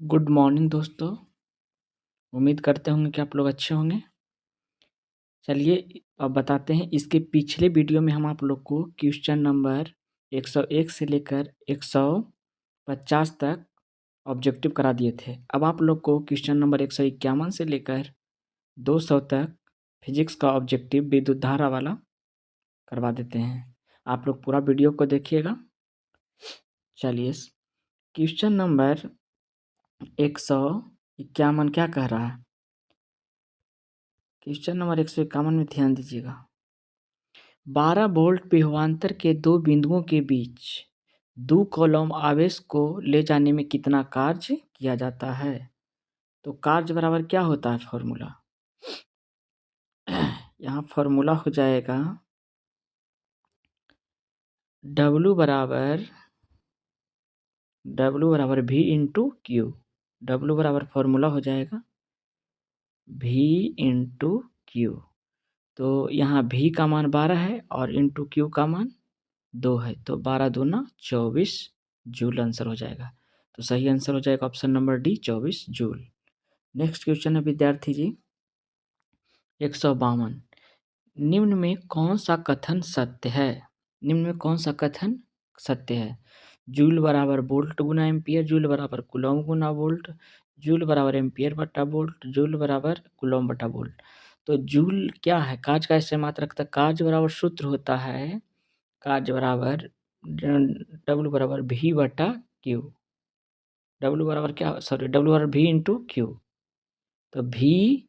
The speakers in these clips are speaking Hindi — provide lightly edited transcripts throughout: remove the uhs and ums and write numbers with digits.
गुड मॉर्निंग दोस्तों। उम्मीद करते होंगे कि आप लोग अच्छे होंगे। चलिए अब बताते हैं, इसके पिछले वीडियो में हम आप लोग को क्वेश्चन नंबर 101 से लेकर 150 तक ऑब्जेक्टिव करा दिए थे। अब आप लोग को क्वेश्चन नंबर 151 से लेकर 200 तक फिजिक्स का ऑब्जेक्टिव विद्युत धारा वाला करवा देते हैं। आप लोग पूरा वीडियो को देखिएगा। चलिए, क्वेश्चन नंबर 151 क्या कह रहा है? क्वेश्चन नंबर 151 में ध्यान दीजिएगा। 12 वोल्ट विभवांतर के दो बिंदुओं के बीच 2 कूलम्ब आवेश को ले जाने में कितना कार्य किया जाता है? तो कार्य बराबर क्या होता है फॉर्मूला? यहाँ फॉर्मूला हो जाएगा W बराबर V इंटू क्यू। W बराबर फॉर्मूला हो जाएगा V इंटू क्यू। तो यहाँ V का मान 12 है और इंटू क्यू का मान 2 है, तो 12 दूना 24 जूल आंसर हो जाएगा। तो सही आंसर हो जाएगा option number D, 24 joule. Next question है विद्यार्थी जी 152। निम्न में कौन सा कथन सत्य है? निम्न में कौन सा कथन सत्य है? जूल बराबर वोल्ट गुना एम्पियर, जूल बराबर कूलॉम गुना वोल्ट, जूल बराबर एम्पियर बटा वोल्ट, जूल बराबर कूलॉम बटा वोल्ट। तो जूल क्या है? कार्य का ऐसे मात्रक रखता है। कार्य बराबर सूत्र होता है कार्य बराबर W बराबर V बटा क्यू। W बराबर क्या? सॉरी, W बराबर V इंटू क्यू। तो V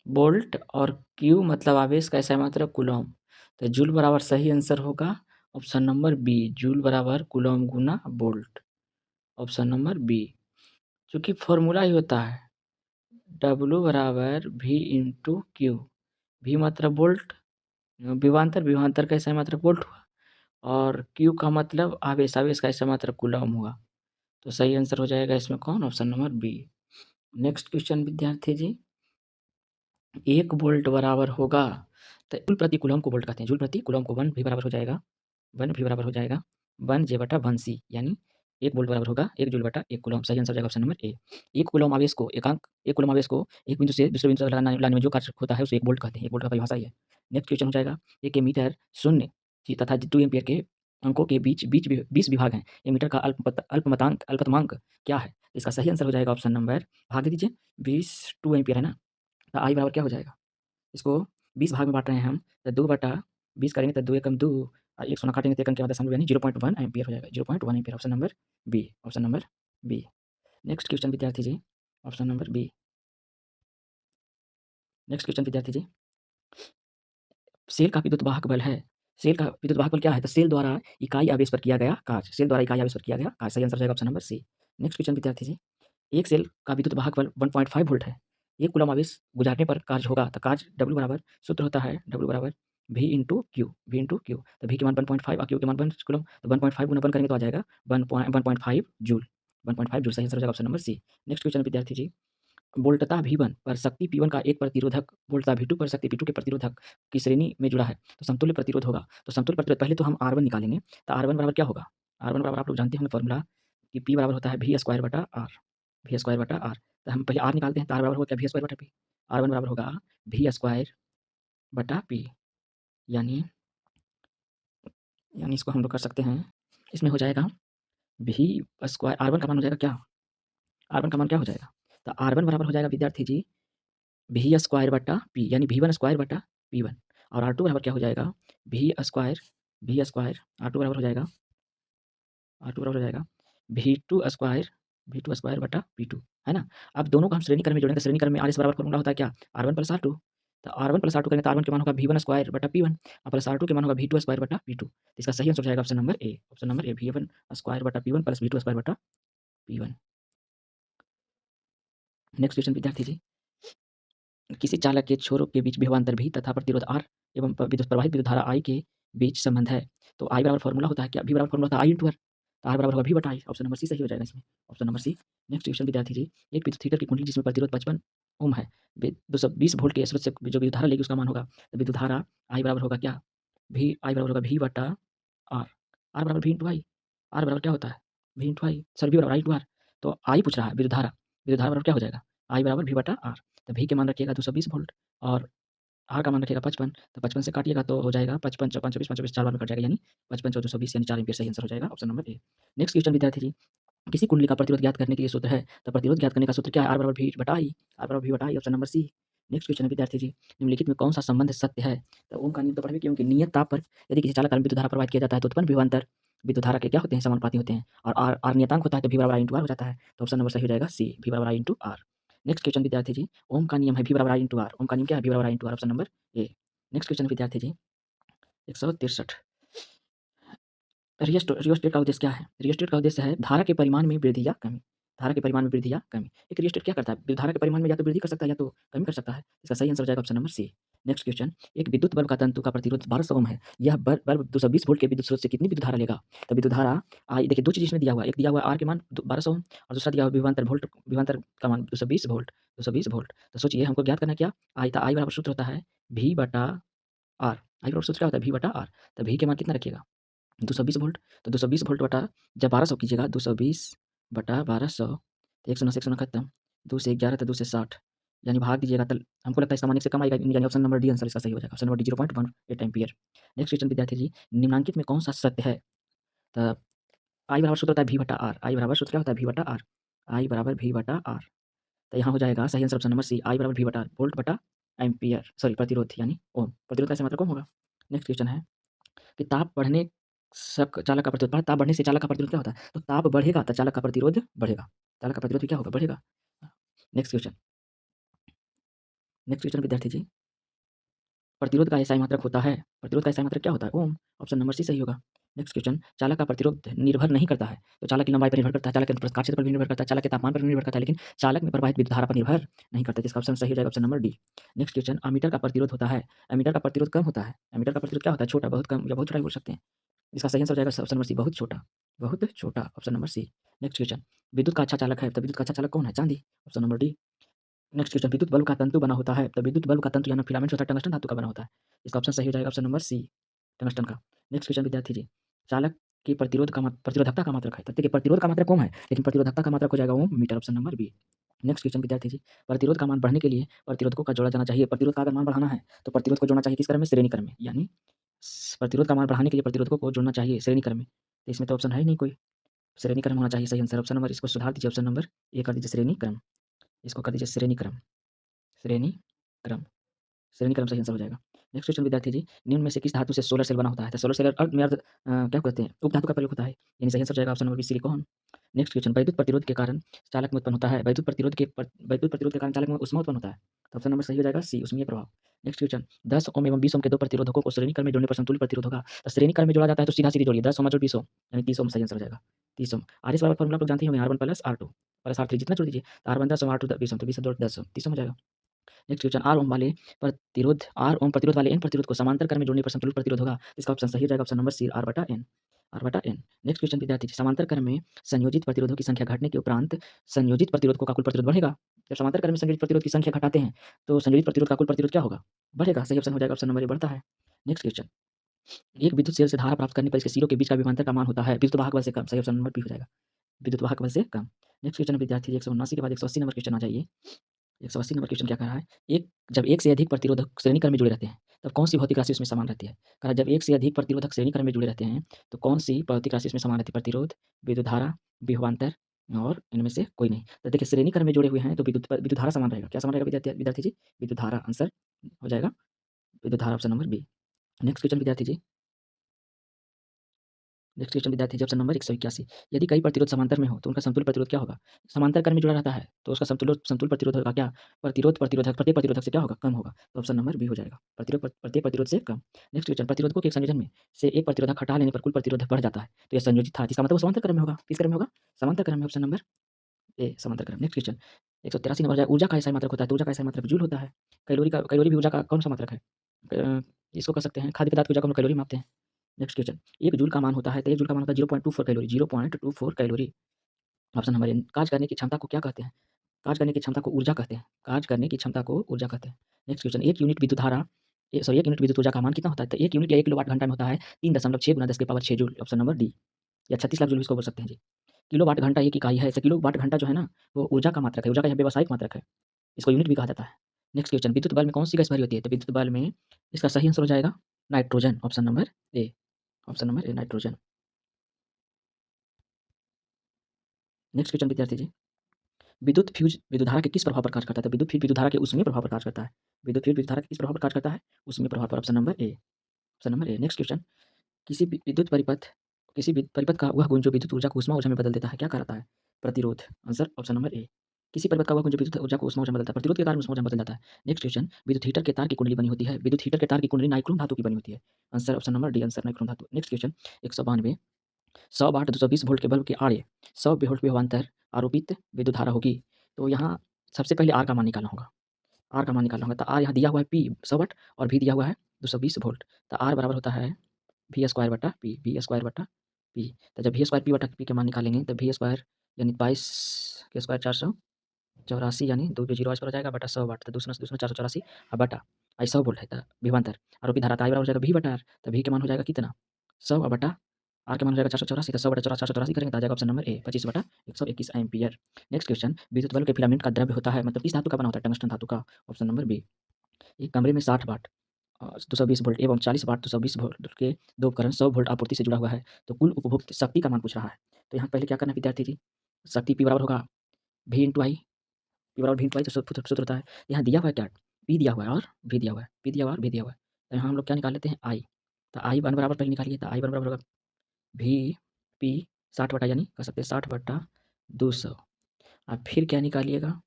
वोल्ट और क्यू मतलब आवेश का ऐसा मात्रक कूलॉम। तो जूल बराबर सही आंसर होगा ऑप्शन नंबर बी, जूल बराबर कूलॉम गुना वोल्ट। ऑप्शन नंबर बी, क्योंकि फॉर्मूला ही होता है W बराबर V इंटू क्यू। V मतलब वोल्ट, विभवांतर, विभवांतर का ऐसा मात्रक वोल्ट हुआ, और क्यू का मतलब आवेश, आवेश का ऐसा मात्रक कूलॉम हुआ। तो सही आंसर हो जाएगा इसमें कौन? Option number B. Next question विद्यार्थी जी 1 वोल्ट बराबर होगा, तो जूल प्रति कूलॉम को वोल्ट कहते हैं। जूल प्रति कूलॉम को 1 भी बराबर हो जाएगा 1 जे बटा 1 सी, यानी 1 वोल्ट बराबर होगा 1 जूल बटा 1 कूलॉम। सही आंसर हो जाएगा ऑप्शन नंबर ए। 1 कूलॉम आवेश को एक कूलॉम आवेश को एक बिंदु से दूसरे बिंदु तक लाने में जो कार्य होता है उसे 1 वोल्ट कहते हैं। 1 वोल्ट का परिभाषा ही है। नेक्स्ट क्वेश्चन हो जाएगा 1 एमीटर शून्य तथा 2 एम्पियर के अंकों के बीच 20 विभाग हैं। एमीटर का अल्पतमांक क्या है? इसका सही आंसर हो जाएगा ऑप्शन नंबर, भाग दे दीजिए, 20 2 एम्पियर है ना, तो आई बराबर क्या हो जाएगा? इसको 20 भाग में बाँट रहे हैं हम, तो 2/20 करेंगे तो 2 एकम 2 और 1 शून्य काटेंगे तो 1 अंक के बाद दशमलव यानी 0.1 एम्पियर हो जाएगा। 0.1 ampere, option number B, option number B. Next question विद्यार्थी जी option number B. Next question विद्यार्थी जी, सेल का विद्युत वाहक बल है। सेल का विद्युत वाहक बल क्या है? तो सेल द्वारा इकाई आवेश पर किया गया कार्य। सेल द्वारा इकाई आवेश पर किया गया कार्य। सही आंसर हो जाएगा option number C. Next question विद्यार्थी जी, एक सेल का विद्युत वाहक बल 1.5 वोल्ट है। 1 कूलम्ब आवेश गुजारने पर कार्य होगा, तो कार्य W बराबर सूत्र होता है W बराबर V into Q. V into Q, तो V के मान 1.5 और क्यू के मान 1 कूलम्ब, तो 1.5 गुना 1 करेंगे तो आ जाएगा 1.5 जूल। 1.5 जूल, सही आंसर हो जाएगा option number C. Next question विद्यार्थी जी, वोल्टता V1 पर शक्ति P1 का एक प्रतिरोधक वोल्टता V2 पर शक्ति P2 के प्रतिरोधक की श्रेणी में जुड़ा है, तो समतुल्य प्रतिरोध होगा। तो समतुल्य प्रतिरोध पहले तो हम R1 निकालेंगे, तो R1 बराबर क्या होगा? R1 बराबर आप लोग जानते होंगे फॉर्मूला कि P बराबर होता है V स्क्वायर बटा R। V स्क्वायर बटा R, तो हम पहले R निकालते हैं, तो R बराबर होगा क्या? V स्क्वायर बटा P। R1 बराबर होगा V स्क्वायर बटा P, यानी इसको हम लोग कर सकते हैं, इसमें हो जाएगा V स्क्वायर, R1 का मान हो जाएगा क्या? R1 का मान क्या हो जाएगा? तो R1 बराबर हो जाएगा विद्यार्थी जी V स्क्वायर बटा P, यानी V1 स्क्वायर बटा P1, और R2 बराबर क्या हो जाएगा? V स्क्वायर R2 बराबर हो जाएगा V2 स्क्वायर बटा P2, है ना? अब दोनों को हम श्रेणी क्रम में जोड़ेंगे, श्रेणी क्रम में RS बराबर फॉर्मूला होता है क्या? R1 plus R2। तो R1 प्लस R2 करेंगे तो R1 के मान होगा V1 स्क्वायर बटा P1 और प्लस R2 के मान होगा V2 स्क्वायर बटा P2। तो इसका सही आंसर हो जाएगा ऑप्शन नंबर ए। ऑप्शन नंबर ए, V1 स्क्वायर बटा P1 प्लस V2 स्क्वायर बटा P1। नेक्स्ट क्वेश्चन विद्यार्थी जी, किसी चालक के छोरों के बीच विभवांतर V तथा प्रतिरोध R एवं प्रवाहित विद्युत धारा I के बीच संबंध है। तो I बराबर फॉर्मूला होता है क्या? V बराबर फॉर्मूला होता है I इंटू R, तो R बराबर होगा V बटा I। ऑप्शन नंबर सी सही हो जाएगा इसमें, option number C. Next question विद्यार्थी जी, एक विद्युत हीटर की कुंडली जिसमें प्रतिरोध 55 ओम है, 220 वोल्ट के स्रोत से जो विद्युत धारा लेगी उसका मान होगा, तो विद्युत धारा I बराबर होगा क्या? I बराबर होगा V बटा R। R बराबर V इंटू I। R बराबर क्या होता है? V into I, sorry V बराबर I इंटू R। तो I पूछ रहा है विद्युत धारा, विद्युत धारा बराबर क्या हो जाएगा? I बराबर V बटा R। तो V के मान रखिएगा 220 वोल्ट और R का मान रखिएगा 55। तो 55 से काटिएगा तो हो जाएगा 55 चौका 24, 5 24 4 बार में कट जाएगा, यानी 55 चौ 220 यानी 4 एम्पीयर सही आंसर हो जाएगा, option number A. Next question विद्यार्थी जी, किसी कुंडली का प्रतिरोध ज्ञात करने के लिए सूत्र है, तो प्रतिरोध ज्ञात करने का सूत्र क्या है? R बराबर V बटा I। R बराबर V बटा I, option number C. Next question है विद्यार्थी जी, निम्नलिखित में कौन-सा संबंध सत्य है? तो ओम का नियम तो पढ़ा भी, क्योंकि नियत ताप पर यदि किसी चालक में विद्युत धारा प्रवाहित किया जाता है तो उत्पन्न विभवांतर विद्युत धारा के क्या होते हैं? समानुपाती होते हैं। और R नियतांक होता है तो V बराबर I इंटू R हो जाता है। तो ऑप्शन नंबर सही हो जाएगा सी, V बराबर I into R। Next question विद्यार्थी जी, ओम का नियम है V बराबर I इंटू R। ओम का नियम क्या है? V बराबर I into R, option number A. Next question विद्यार्थी जी, 163, रियोस्टेट का उद्देश्य क्या है? रियोस्टेट का उद्देश्य है धारा के परिमाण में वृद्धि या कमी। धारा के परिमाण में वृद्धि या कमी। एक रियोस्टेट क्या करता है? धारा के परिमाण में या तो वृद्धि कर सकता है या तो कमी कर सकता है। इसका सही आंसर हो जाएगा option number C. Next question, एक विद्युत बल्ब का तंतु का प्रतिरोध 1200 ओम है। यह बल्ब 220 वोल्ट के विद्युत स्रोत से कितनी विद्युत धारा लेगा? तो विद्युत धारा देखिए 2 चीज़ इसमें दिया हुआ है। एक दिया हुआ है R के मान 1200 ओम और दूसरा दिया हुआ विभवांतर का मान 220 वोल्ट। 220 वोल्ट। तो सोचिए हमको ज्ञात करना है क्या? I बराबर सूत्र होता है V बटा R। I बराबर सूत्र क्या होता है? V बटा R। तो V के मान कितना रखिएगा? 220 वोल्ट। तो 220 वोल्ट बटा जब 1200 कीजिएगा, 220 बटा 1200, तो 109 से 109 खत्म, 2 से 11 तो 2 से 60, यानी भाग दीजिएगा तो हमको लगता है इसका मान 1 से कम आएगा, यानी ऑप्शन नंबर डी आंसर इसका सही हो जाएगा। Option number D 0.18 ampere. Next question विद्यार्थी जी, निम्नांकित में कौन-सा सत्य है? तो I बराबर सूत्र होता है V बटा R। I बराबर सूत्र क्या होता है? V बटा R। I बराबर V बटा R। तो यहाँ हो जाएगा सही answer option number C, I बराबर V बटा R, वोल्ट बटा एम्पीयर, सॉरी प्रतिरोध यानी ओम। प्रतिरोध का ऐसा मात्रक ओम होगा। नेक्स्ट क्वेश्चन है कि ताप बढ़ने सक चालक का प्रतिरोध, ताप बढ़ने से चालक का प्रतिरोध क्या होता है? तो ताप बढ़ेगा तो चालक का प्रतिरोध बढ़ेगा। चालक का प्रतिरोध भी क्या होगा? बढ़ेगा। नेक्स्ट क्वेश्चन, विद्यार्थी जी, प्रतिरोध का एसआई मात्रक होता है। प्रतिरोध का एसआई मात्रक क्या होता है? ओम। ऑप्शन नंबर सी सही होगा। नेक्स्ट क्वेश्चन, चालक का प्रतिरोध निर्भर नहीं करता है। तो चालक की लंबाई पर निर्भर करता है, चालक के प्रकाश क्षेत्र पर भी निर्भर करता है, चालक के तापमान पर भी निर्भर करता है, लेकिन चालक में प्रवाहित विद्युत धारा पर निर्भर नहीं करता, जिसका ऑप्शन सही हो जाएगा option number D. Next question, ammeter का प्रतिरोध होता है। एमीटर का प्रतिरोध कम होता है। एमीटर का प्रतिरोध क्या होता है? छोटा, बहुत कम या बहुत छोटा भी बोल सकते हैं। इसका सही आंसर हो जाएगा ऑप्शन नंबर सी, बहुत छोटा। बहुत छोटा, option number C. Next question, विद्युत का अच्छा चालक है, तो विद्युत का अच्छा चालक कौन है? चांदी, option number D. Next question, विद्युत बल्ब का तंतु बना होता है, तो विद्युत बल्ब का तंतु यानी फिलामेंट होता है टंगस्टन धातु का बना होता है। इसका ऑप्शन सही हो जाएगा ऑप्शन नंबर सी, टंगस्टन का। नेक्स्ट क्वेश्चन विद्यार्थी जी, चालक की प्रतिरोधकता का मात्रक है। तो देखिए प्रतिरोध का मात्रक ओम है, लेकिन प्रतिरोधकता का मात्रक हो जाएगा ohm metre, option number B. Next question विद्यार्थी जी, प्रतिरोध का मान बढ़ने के लिए प्रतिरोधकों का जोड़ा जाना चाहिए। प्रतिरोध का अगर मान बढ़ाना है तो प्रतिरोध को जोड़ना चाहिए किस क्रम में? श्रेणी क्रम में, यानी प्रतिरोध का मान बढ़ाने के लिए प्रतिरोधकों को जोड़ना चाहिए श्रेणी क्रम में। तो इसमें तो ऑप्शन है ही नहीं कोई, श्रेणी क्रम होना चाहिए सही आंसर। ऑप्शन नंबर, इसको सुधार दीजिए, ऑप्शन नंबर ए कर दीजिए श्रेणी क्रम, इसको कर दीजिए श्रेणी क्रम। श्रेणी क्रम, श्रेणी क्रम सही आंसर हो जाएगा। नेक्स्ट क्वेश्चन विद्यार्थी जी, निम्न में से किस धातु से सोलर सेल बना होता है? तो सोलर सेल अर्ध में क्या कहते हैं? उपधातु का प्रयोग होता है, यानी सही आंसर हो जाएगा option number B, silicon. Next question, वैद्युत प्रतिरोध के कारण चालक में उत्पन्न होता है। वैद्युत प्रतिरोध के कारण चालक में ऊष्मा उत्पन्न होता है। तो ऑप्शन नंबर सही हो जाएगा सी, ऊष्मीय प्रभाव। नेक्स्ट क्वेश्चन, 10 ओम एवं 20 ओम के दो प्रतिरोधकों को श्रेणी क्रम में जोड़ने पर समतुल्य प्रतिरोध होगा। तो श्रेणी क्रम में जोड़ा जाता है तो सीधा-सीधी जोड़िए, 10 ओम और 20 ओम, यानी 30 ओम सही आंसर हो जाएगा। 30 ओम। आरएस वाला फॉर्मूला आप लोग जानते ही होंगे, R1 plus R2 plus R3, जितना जोड़ दीजिए, R1 10 ओम, R2 20 ओम, तो 20 और 10 ओम, 30 ओम हो जाएगा। नेक्स्ट क्वेश्चन, आर ओम प्रतिरोध वाले एन प्रतिरोध को समांतर क्रम में जोड़ने पर समतुल्य प्रतिरोध होगा। इसका ऑप्शन सही हो जाएगा ऑप्शन नंबर सी, आर बटा एन। आर बटा एन। नेक्स्ट क्वेश्चन विद्यार्थी जी, समांतर क्रम में संयोजित प्रतिरोधों की संख्या घटने के उपरांत संयोजित प्रतिरोधकों का कुल प्रतिरोध बढ़ेगा। जब समांतर क्रम में संयोजित प्रतिरोध की संख्या घटाते हैं तो संयोजित प्रतिरोध का कुल प्रतिरोध क्या होगा? बढ़ेगा। सही ऑप्शन हो जाएगा ऑप्शन नंबर ए, बढ़ता है। नेक्स्ट क्वेश्चन, एक विद्युत सेल से धारा प्राप्त करने पर इसके सिरों के बीच का विभवांतर का मान होता है विद्युत वाहक बल से कम। सही ऑप्शन नंबर बी हो जाएगा, विद्युत वाहक बल से कम। नेक्स्ट क्वेश्चन विद्यार्थी जी, 179 के बाद 180 नंबर क्वेश्चन आ जाइए। 180 नंबर क्वेश्चन क्या कह रहा है? जब एक से अधिक प्रतिरोधक श्रेणी क्रम में जुड़े रहते हैं, तब कौन-सी भौतिक राशि उसमें समान रहती है? कहा जब एक से अधिक प्रतिरोधक श्रेणी क्रम में जुड़े रहते हैं, तो कौन-सी भौतिक राशि इसमें समान रहती है? प्रतिरोध, विद्युत धारा, विभवांतर और इनमें से कोई नहीं। तो देखिए श्रेणी क्रम में जुड़े हुए हैं तो विद्युत धारा समान रहेगा। क्या समान रहेगा विद्यार्थी जी? विद्युत धारा आंसर हो जाएगा, विद्युत धारा option number B. Next question विद्यार्थी जी, ऑप्शन नंबर 181, यदि कई प्रतिरोध समांतर में हो तो उनका समतुल्य प्रतिरोध क्या होगा? समांतर क्रम में जुड़ा रहता है तो उसका समतुल्य प्रतिरोध होगा क्या? प्रत्येक प्रतिरोधक से क्या होगा? कम होगा। तो ऑप्शन नंबर बी हो जाएगा, प्रत्येक प्रतिरोध से कम। नेक्स्ट क्वेश्चन, प्रतिरोधकों के एक संयोजन में से एक प्रतिरोधक हटा लेने पर कुल प्रतिरोध बढ़ जाता है, तो यह संयोजित था, इसका मतलब वो समांतर क्रम में होगा। किस क्रम में होगा? समांतर क्रम में, ऑप्शन नंबर ए, समांतर क्रम। नेक्स्ट क्वेश्चन, 183 नंबर है, ऊर्जा का एसआई मात्रक होता है, तो ऊर्जा का एसआई मात्रक जूल होता है। कैलोरी भी ऊर्जा का कौन सा मात्रक है? इसको कह सकते हैं खाद्य पदार्थ की ऊर्जा को हम लोग कैलोरी मापते हैं। नेक्स्ट क्वेश्चन, 1 जूल का मान होता है, तो 1 जूल का मान होता है 0.24 कैलोरी, 0.24 कैलोरी। ऑप्शन नंबर ए, कार्य करने की क्षमता को क्या कहते हैं? कार्य करने की क्षमता को ऊर्जा कहते हैं। कार्य करने की क्षमता को ऊर्जा कहते हैं। नेक्स्ट क्वेश्चन, 1 यूनिट विद्युत धारा 1 यूनिट विद्युत ऊर्जा का मान कितना होता है? तो 1 यूनिट या 1 किलोवाट घंटा में होता है 3.6 × 10 की power 6 joule, option number D. या 36 लाख जूल भी इसको बोल सकते हैं जी। किलोवाट घंटा एक इकाई है, तो किलोवाट घंटा जो है ना, वो ऊर्जा का मात्रक है, ऊर्जा का यहाँ व्यावसायिक मात्रक है। इसको यूनिट भी कहा जाता है। नेक्स्ट क्वेश्चन, विद्युत बल्ब में कौन सी गैस भरी होती है? तो विद्युत बल्ब में इसका सही आंसर हो जाएगा nitrogen, option number A. Option number A nitrogen. Next question विद्यार्थी जी, विद्युत फ्यूज विद्युत धारा के किस प्रभाव पर कार्य करता है? तो विद्युत फ्यूज विद्युत धारा के उसमें प्रभाव पर कार्य करता है। विद्युत फ्यूज विद्युत धारा के किस प्रभाव पर कार्य करता है? उसमें प्रभाव पर, option number A. Option number A. Next question, किसी किसी परिपथ का वह गुण जो विद्युत ऊर्जा को ऊष्मा ऊर्जा में बदल देता है, क्या कहलाता है? प्रतिरोध। आंसर ऑप्शन नंबर ए। किसी परिपथ का वह गुण जो विद्युत ऊर्जा को ऊष्मा ऊर्जा में बदलता है, प्रतिरोध के कारण ऊष्मा ऊर्जा में बदल जाता है। नेक्स्ट क्वेश्चन, विद्युत हीटर के तार की कुंडली बनी होती है, विद्युत हीटर के तार की कुंडली नाइक्रोम धातु की बनी होती है। Answer option number D, answer nichrome धातु। नेक्स्ट क्वेश्चन 192, 100 वाट 220 वोल्ट के बल्ब के आड़े 100 वोल्ट विभवांतर आरोपित विद्युत धारा होगी। तो यहाँ सबसे पहले आर का मान निकालना होगा। आर का मान निकालना होगा, तो आर यहाँ दिया हुआ है पी 100 वाट और भी दिया हुआ है 220 वोल्ट। तो आर बराबर होता है वी स्क्वायर बटा पी, वी स्क्वायर बटा पी। तो जब वी स्क्वायर पी बटा पी के मान निकालेंगे तो वी स्क्वायर यानी 22 के स्क्वायर 484 यानी 2 पे 0 इस पर हो जाएगा बटा 100 वाट, तो दूसरा 484 बटा 100 वोल्ट है, तो विभवांतर आरोपित धारा का आई बराबर हो जाएगा वी बटा आर। तो वी के मान हो जाएगा कितना? 100 बटा आर के मान हो जाएगा 484, तो 100 बटा 484 करेंगे तो आ जाएगा ऑप्शन नंबर ए 25 बटा 121 एम्पियर। नेक्स्ट क्वेश्चन, विद्युत बल्ब के फिलामेंट का द्रव्य होता है, मतलब किस धातु का बना होता है? टंगस्टन धातु का, ऑप्शन नंबर बी। एक कमरे में 60 वाट 220 वोल्ट एवं 40 वाट 220 वोल्ट के दो उपकरण 100 वोल्ट आपूर्ति से जुड़ा हुआ है, तो कुल उपभोग शक्ति का मान पूछ रहा है। तो यहाँ पहले क्या करना है विद्यार्थी जी, शक्ति पी बराबर होगा वी इंटू आई, पी बराबर वी इंटू आई, तो सूत्र होता है, यहाँ दिया हुआ है क्या? पी दिया हुआ है और वी दिया हुआ है, पी दिया हुआ है और वी दिया हुआ है, तो यहाँ हम लोग क्या निकाल लेते हैं आई। तो आई वन बराबर पहले निकालिए, तो आई वन बराबर होगा वी पी 60 बटा यानी कह सकते हैं 60 बटा 200। अब फिर क्या निकालिएगा?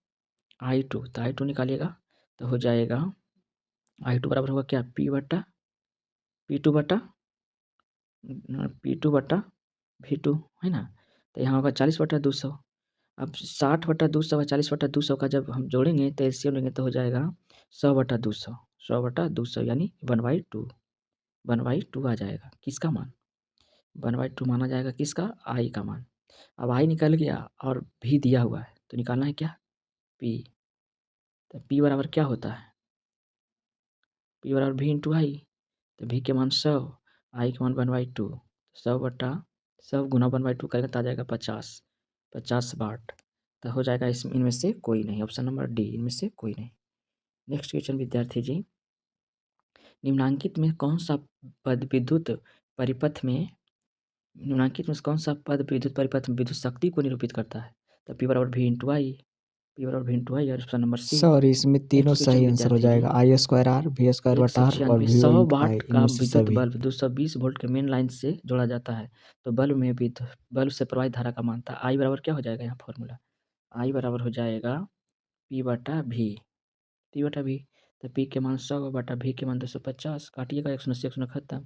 आई टू, तो आई टू निकालिएगा तो हो जाएगा आई टू बराबर होगा क्या? पी बटा पी टू बटा पी टू बटा वी टू, है ना? तो यहाँ होगा 40 बटा 200। अब 60 बटा 200 और 40 बटा 200 का जब हम जोड़ेंगे तो एलसीएम लेंगे तो हो जाएगा 100 बटा 200, 100 बटा 200 यानी 1/2, 1/2 आ जाएगा। किसका मान? 1/2 माना जाएगा किसका? आई का मान। अब आई निकल गया और भी दिया हुआ है, तो निकालना है क्या? पी। तो पी बराबर क्या होता है? पी बराबर वी इंटू आई, तो वी के मान 100, आई के मान 1/2, 100 बटा 100 गुना 1/2 करेगा तो आ जाएगा 50, 50 वाट। तो हो जाएगा इनमें से कोई नहीं, ऑप्शन नंबर डी, इनमें से कोई नहीं। नेक्स्ट क्वेश्चन विद्यार्थी जी, निम्नांकित में कौन सा पद विद्युत परिपथ में निम्नांकित में कौन सा पद विद्युत परिपथ में विद्युत शक्ति को निरूपित करता है? तो पी बराबर वी इंटू आई, पी बराबर वी इंटू आई और ऑप्शन नंबर सी। सॉरी, इसमें तीनों नेक्स्ट क्वेश्चन सही आंसर हो विद्यार्थी जी, जाएगा, आई स्क्वायर आर, वी स्क्वायर बटा आर और 196 वी 100 इंटू आई, वाट का इनमें से विद्युत सभी। बल्ब 220 वोल्ट के मेन लाइन से जोड़ा जाता है, तो बल्ब से प्रवाहित धारा का मान था आई बराबर क्या हो जाएगा? यहाँ फॉर्मूला आई बराबर हो जाएगा पी बटा भी, पी बटा भी। तो पी के मान 100 बटा भी के मान 250, काटिएगा 180 180 खत्म,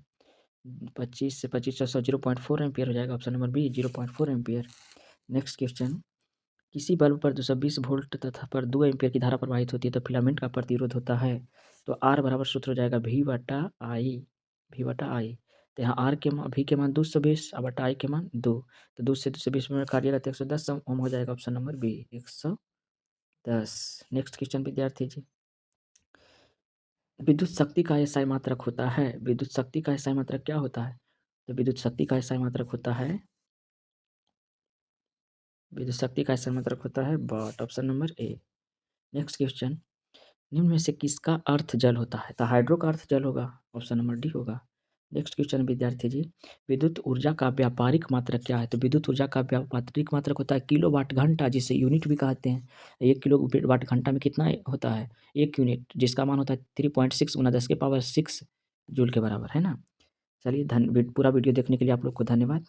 25 से 25 100 0.4 एम्पियर हो जाएगा, option number B 0.4 ampere. Next question, किसी बल्ब पर 220 वोल्ट तथा पर 2 एम्पीयर की धारा प्रवाहित होती है, तो फिलामेंट का प्रतिरोध होता है, तो आर बराबर सूत्र हो जाएगा वी बटा आई, वी बटा आई। तो यहाँ आर के मान वी के मान 220 और बटा आई के मान 2, तो 2 से 220 में काटिएगा तो 110 ओम हो जाएगा, option number B 110। Next question विद्यार्थी जी, विद्युत शक्ति का एसआई मात्रक होता है, विद्युत शक्ति का एसआई मात्रक क्या होता है? तो विद्युत शक्ति का एसआई मात्रक होता है, विद्युत शक्ति का एसआई मात्रक होता है watt, option number A. Next question, निम्न में से किसका अर्थ जल होता है? तो हाइड्रो का अर्थ जल होगा, ऑप्शन नंबर डी होगा। नेक्स्ट क्वेश्चन विद्यार्थी जी, विद्युत ऊर्जा का व्यापारिक मात्रक क्या है? तो विद्युत ऊर्जा का व्यापारिक मात्रक होता है किलोवाट घंटा, जिसे यूनिट भी कहते हैं। 1 किलोवाट घंटा में कितना होता है? 1 यूनिट, जिसका मान होता है 3.6 गुना 10⁻⁶ जूल के बराबर, है ना? चलिए पूरा वीडियो देखने के लिए आप लोग को धन्यवाद।